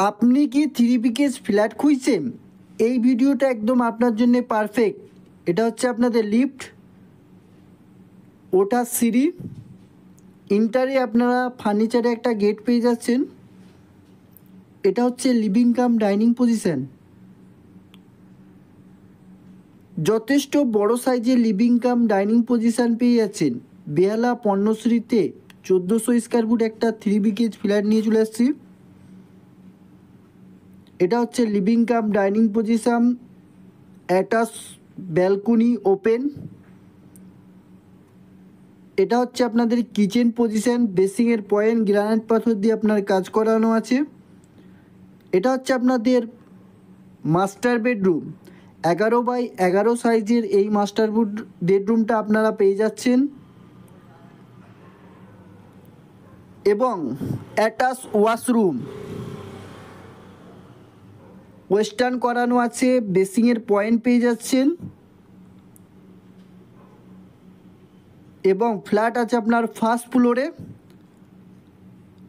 আপনি কি 3 BHK flat খুঁজছেন? এই ভিডিওটা একদম আপনার জন্য পারফেক্ট। এটা হচ্ছে আপনাদের লিফট, ওটা সিঁড়ি, ইন্টারে আপনারা ফার্নিচারে একটা গেট পেয়ে যাচ্ছেন। এটা হচ্ছে লিভিং কাম ডাইনিং পজিশন। যথেষ্ট বড় সাইজের লিভিং কাম ডাইনিং পজিশন পেয়ে যাচ্ছেন। বেহালা পণ্যশ্রীতে 1400 স্কোয়ার ফুট একটা 3 BHK ফ্ল্যাট নিয়ে চলে আসছি। এটা হচ্ছে living cum dining position, attach balcony open. এটা হচ্ছে আপনাদের কিচেন পজিশন, বেসিংয়ের পয়েন্ট গ্রানাইট পাথর দিয়ে আপনার কাজ করানো আছে। এটা হচ্ছে আপনাদের মাস্টার বেডরুম। 11x11 সাইজের এই মাস্টার বেডরুমটা আপনারা পেয়ে যাচ্ছেন এবং অ্যাটাচ ওয়াশরুম ওয়েস্টার্ন করানো আছে, বেসিংয়ের পয়েন্ট পেয়ে যাচ্ছেন এবং ফ্ল্যাট আছে আপনার ফার্স্ট ফ্লোরে।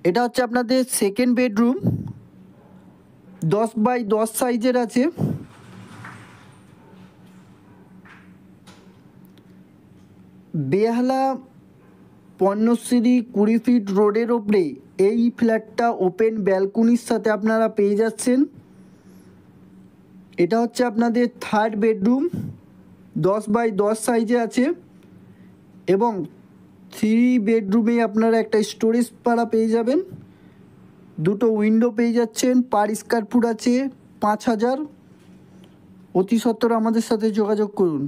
এটা হচ্ছে আপনাদের সেকেন্ড বেডরুম, 10x10 সাইজের আছে। বেহালা পণ্যশ্রী 20 ফিট রোডের ওপরে এই ফ্ল্যাটটা ওপেন ব্যালকনির সাথে আপনারা পেয়ে যাচ্ছেন। এটা হচ্ছে আপনাদের থার্ড বেডরুম, 10x10 সাইজে আছে এবং 3 বেডরুমে আপনারা একটা স্টোরেজ পাড়া পেয়ে যাবেন, দুটো উইন্ডো পেয়ে যাচ্ছেন। পার স্কোয়ার ফুট আছে 5000। অতি সত্বর আমাদের সাথে যোগাযোগ করুন।